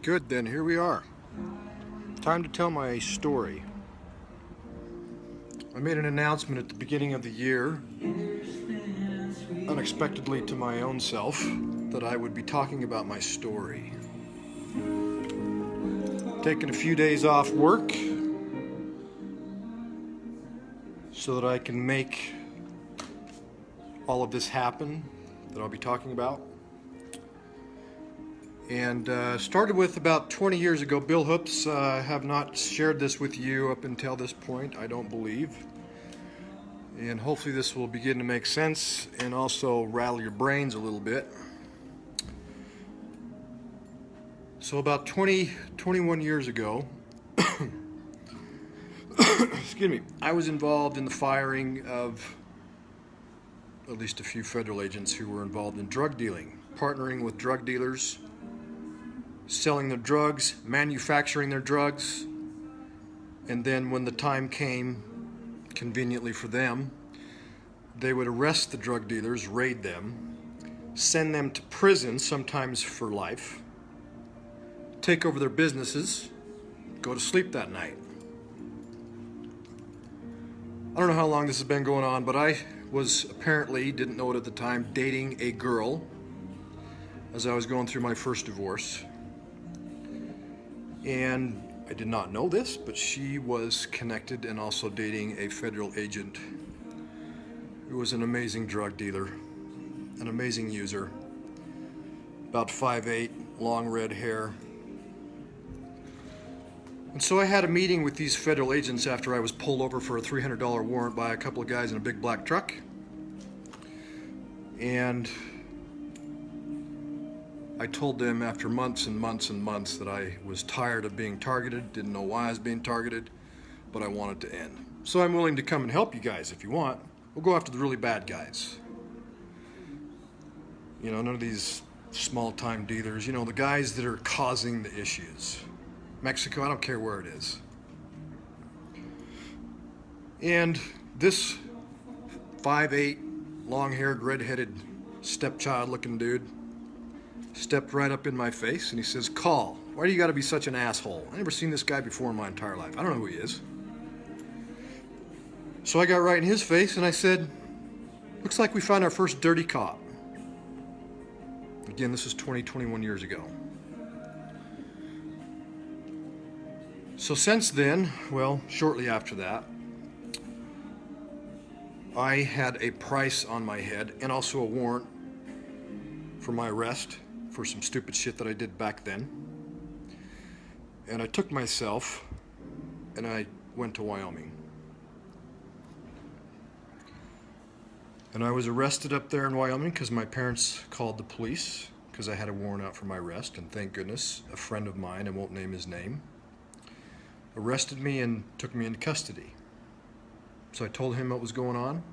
Good, then here we are. Time to tell my story. I made an announcement at the beginning of the year, unexpectedly to my own self, that I would be talking about my story. Taking a few days off work so that I can make all of this happen that I'll be talking about. And started with about 20 years ago. Bill Hoops, I have not shared this with you up until this point, I don't believe. And hopefully this will begin to make sense and also rattle your brains a little bit. So about 21 years ago, excuse me, I was involved in the firing of at least a few federal agents who were involved in drug dealing, partnering with drug dealers, selling their drugs, manufacturing their drugs, and then when the time came, conveniently for them, they would arrest the drug dealers, raid them, send them to prison, sometimes for life, take over their businesses, go to sleep that night. I don't know how long this has been going on, but I was apparently, didn't know it at the time, dating a girl as I was going through my first divorce. And I did not know this, but she was connected and also dating a federal agent who was an amazing drug dealer, an amazing user, about 5'8", long red hair. And so I had a meeting with these federal agents after I was pulled over for a $300 warrant by a couple of guys in a big black truck. And I told them after months and months and months that I was tired of being targeted, didn't know why I was being targeted, but I wanted to end. So I'm willing to come and help you guys if you want. We'll go after the really bad guys. You know, none of these small-time dealers, you know, the guys that are causing the issues. Mexico, I don't care where it is. And this 5'8", long-haired, red-headed, stepchild-looking dude stepped right up in my face and he says, "Call, why do you gotta be such an asshole? I never seen this guy before in my entire life. I don't know who he is." So I got right in his face and I said, "Looks like we found our first dirty cop." Again, this is 21 years ago. So since then, well, shortly after that, I had a price on my head and also a warrant for my arrest for some stupid shit that I did back then. And I took myself and I went to Wyoming. And I was arrested up there in Wyoming because my parents called the police because I had a warrant out for my arrest. And thank goodness, a friend of mine, I won't name his name, arrested me and took me into custody. So I told him what was going on.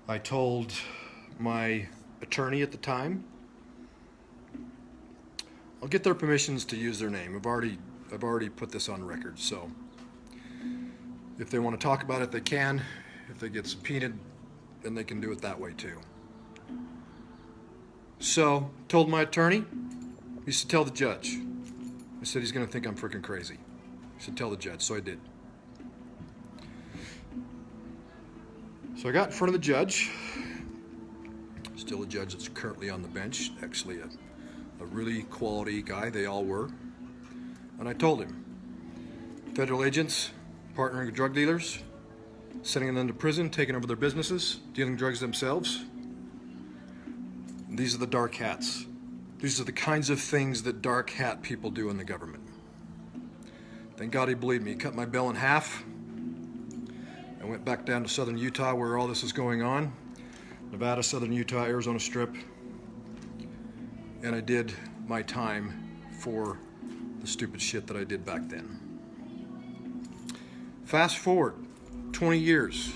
I told my attorney at the time. I'll get their permissions to use their name. I've already put this on record, so if they want to talk about it, they can. If they get subpoenaed, then they can do it that way too. So, told my attorney, he said, "Tell the judge." I said, "He's gonna think I'm freaking crazy." He said, "Tell the judge," so I did. So I got in front of the judge, still a judge that's currently on the bench, actually a really quality guy, they all were. And I told him, federal agents partnering with drug dealers, sending them to prison, taking over their businesses, dealing drugs themselves. These are the dark hats. These are the kinds of things that dark hat people do in the government. Thank God he believed me. He cut my bill in half. I went back down to southern Utah where all this is going on. Nevada, southern Utah, Arizona Strip. And I did my time for the stupid shit that I did back then. Fast forward 20 years.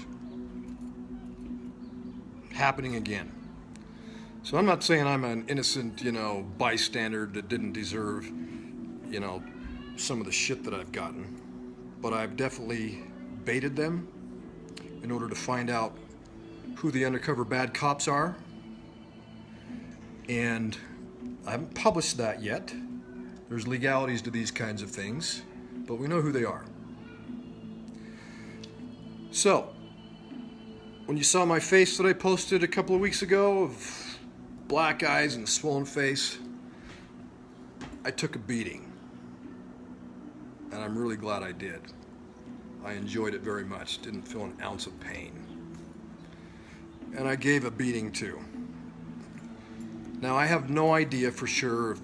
Happening again. So I'm not saying I'm an innocent, bystander that didn't deserve, some of the shit that I've gotten. But I've definitely baited them in order to find out who the undercover bad cops are. And I haven't published that yet, There's legalities to these kinds of things, but we know who they are. So, when you saw my face that I posted a couple of weeks ago of black eyes and a swollen face, I took a beating. And I'm really glad I did. I enjoyed it very much, didn't feel an ounce of pain. And I gave a beating too. Now, I have no idea for sure if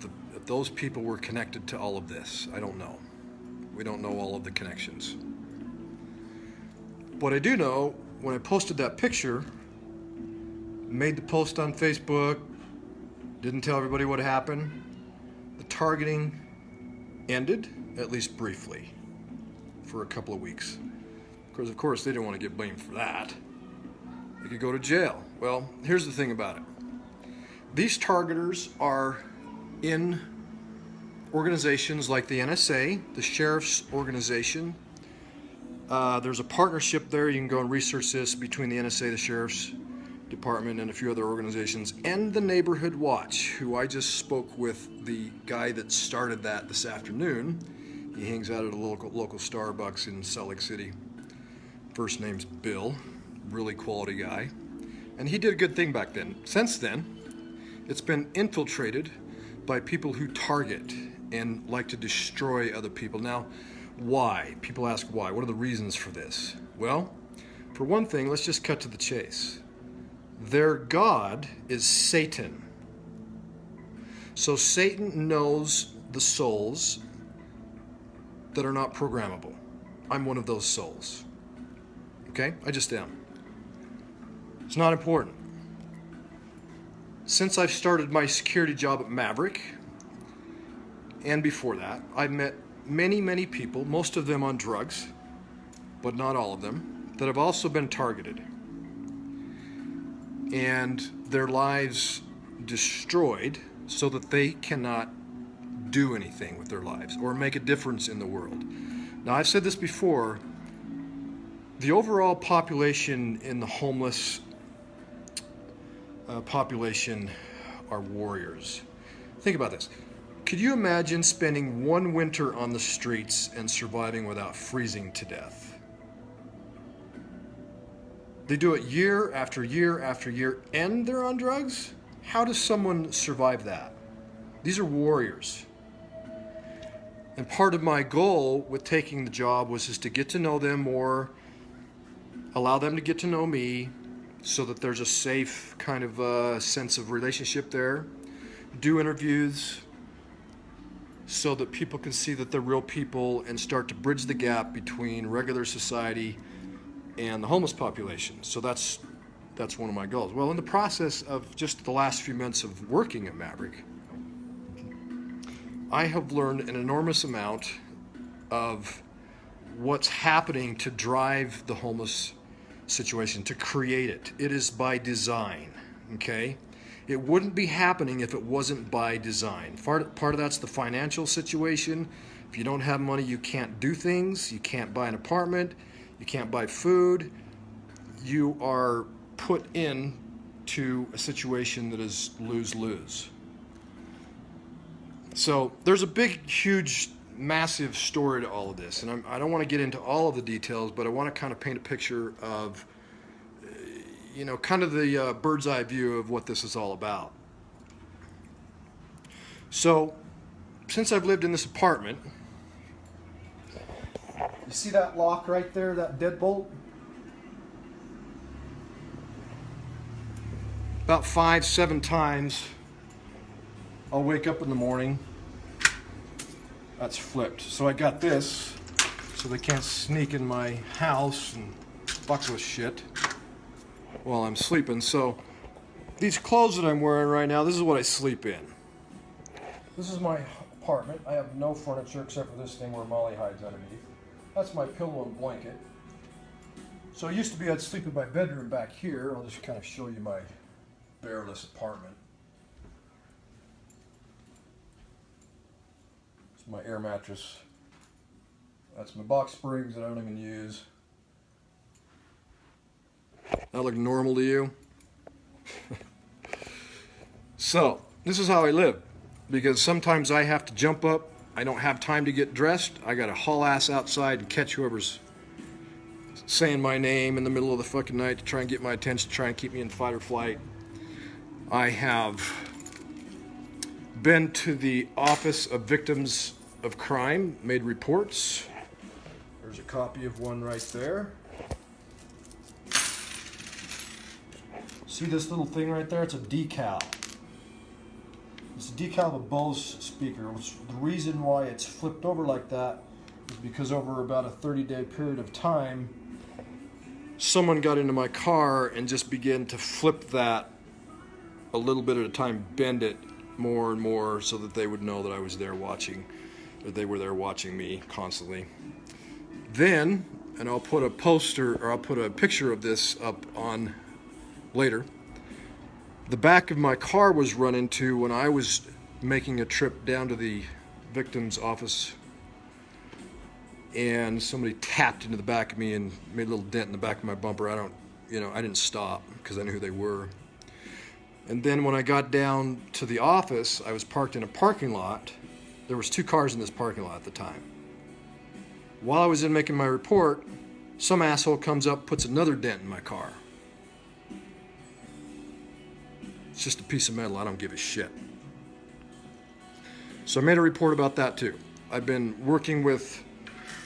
those people were connected to all of this. I don't know. We don't know all of the connections. What I do know, when I posted that picture, made the post on Facebook, didn't tell everybody what happened, the targeting ended, at least briefly, for a couple of weeks. Because of course they didn't want to get blamed for that. They could go to jail. Well, here's the thing about it. These targeters are in organizations like the NSA, the Sheriff's Organization. There's a partnership there, you can go and research this, between the NSA, the Sheriff's Department, and a few other organizations, and the Neighborhood Watch, who I just spoke with the guy that started that this afternoon. He hangs out at a local Starbucks in Salt Lake City. First name's Bill, really quality guy. And he did a good thing back then. Since then, it's been infiltrated by people who target and like to destroy other people. Now, why? People ask why. What are the reasons for this? Well, for one thing, let's just cut to the chase. Their god is Satan. So Satan knows the souls that are not programmable. I'm one of those souls. Okay? I just am. It's not important. Since I've started my security job at Maverick, and before that, I've met many people, most of them on drugs, but not all of them, that have also been targeted. And their lives destroyed so that they cannot do anything with their lives or make a difference in the world. Now, I've said this before, the overall population in the homeless population are warriors. Think about this. Could you imagine spending one winter on the streets and surviving without freezing to death? They do it year after year after year, and they're on drugs? How does someone survive that? These are warriors. And part of my goal with taking the job was just to get to know them more, allow them to get to know me, so that there's a safe kind of sense of relationship there. Do interviews so that people can see that they're real people and start to bridge the gap between regular society and the homeless population. So that's one of my goals. Well, in the process of just the last few months of working at Maverick, I have learned an enormous amount of what's happening to drive the homeless situation, to create it. It is by design, okay? It wouldn't be happening if it wasn't by design. Part of that's the financial situation. If you don't have money, you can't do things. You can't buy an apartment. You can't buy food. You are put in to a situation that is lose-lose. So there's a big, huge, massive story to all of this, and I don't want to get into all of the details, but I want to kind of paint a picture of, kind of the bird's eye view of what this is all about. So, since I've lived in this apartment, you see that lock right there, that deadbolt? About 5-7 times, I'll wake up in the morning, that's flipped. So I got this, so they can't sneak in my house and fuck with shit while I'm sleeping. So these clothes that I'm wearing right now, this is what I sleep in. This is my apartment. I have no furniture except for this thing where Molly hides underneath. That's my pillow and blanket. So it used to be I'd sleep in my bedroom back here. I'll just kind of show you my bearless apartment. It's my air mattress. That's my box springs that I don't even use. That look normal to you? So, this is how I live. Because sometimes I have to jump up I don't have time to get dressed. I got to haul ass outside and catch whoever's saying my name in the middle of the fucking night to try and get my attention, try and keep me in fight or flight. I have been to the Office of Victims of Crime, made reports. There's a copy of one right there. See this little thing right there? It's a decal. It's a decal of a Bose speaker, which the reason why it's flipped over like that is because over about a 30-day period of time, someone got into my car and just began to flip that a little bit at a time, bend it more and more so that they would know that I was there watching, that they were there watching me constantly. Then, and I'll put a poster, or I'll put a picture of this up on later, the back of my car was run into when I was making a trip down to the victim's office, and somebody tapped into the back of me and made a little dent in the back of my bumper. I didn't stop because I knew who they were. And then when I got down to the office, I was parked in a parking lot. There was 2 cars in this parking lot at the time. While I was in making my report, some asshole comes up, puts another dent in my car. It's just a piece of metal. I don't give a shit. So I made a report about that too. I've been working with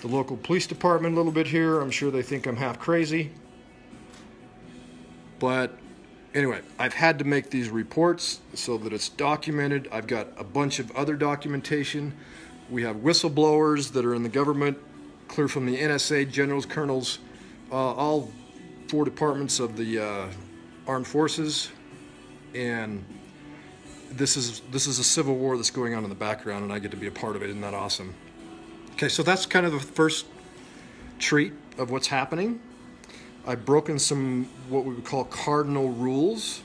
the local police department a little bit here. I'm sure they think I'm half crazy. But anyway, I've had to make these reports so that it's documented. I've got a bunch of other documentation. We have whistleblowers that are in the government, clear from the NSA, generals, colonels, all 4 departments of the armed forces. And this is a civil war that's going on in the background, and I get to be a part of it. Isn't that awesome? Okay, so that's kind of the first treat of what's happening. I've broken some what we would call cardinal rules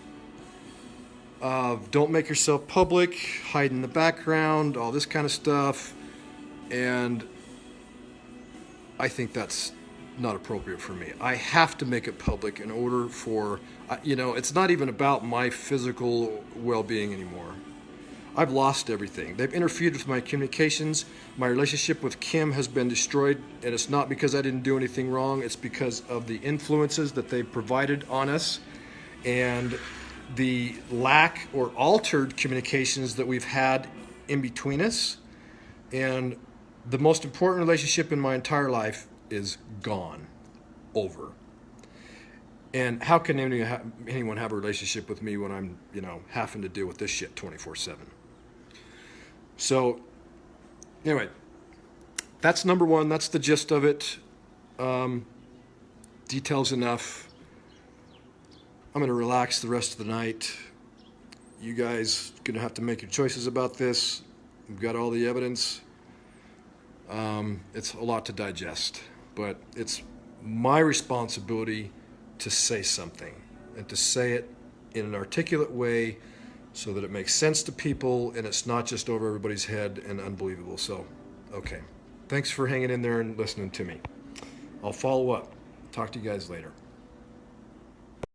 of don't make yourself public, hide in the background, all this kind of stuff. And I think that's not appropriate for me. I have to make it public in order for, it's not even about my physical well-being anymore. I've lost everything. They've interfered with my communications. My relationship with Kim has been destroyed, and it's not because I didn't do anything wrong. It's because of the influences that they've provided on us and the lack or altered communications that we've had in between us. And the most important relationship in my entire life is gone, over. And how can anyone have a relationship with me when I'm, having to deal with this shit 24/7? So, anyway, that's number 1. That's the gist of it. Details enough. I'm going to relax the rest of the night. You guys are going to have to make your choices about this. We've got all the evidence. It's a lot to digest, but it's my responsibility to say something and to say it in an articulate way so that it makes sense to people and it's not just over everybody's head and unbelievable. So, okay. Thanks for hanging in there and listening to me. I'll follow up. Talk to you guys later.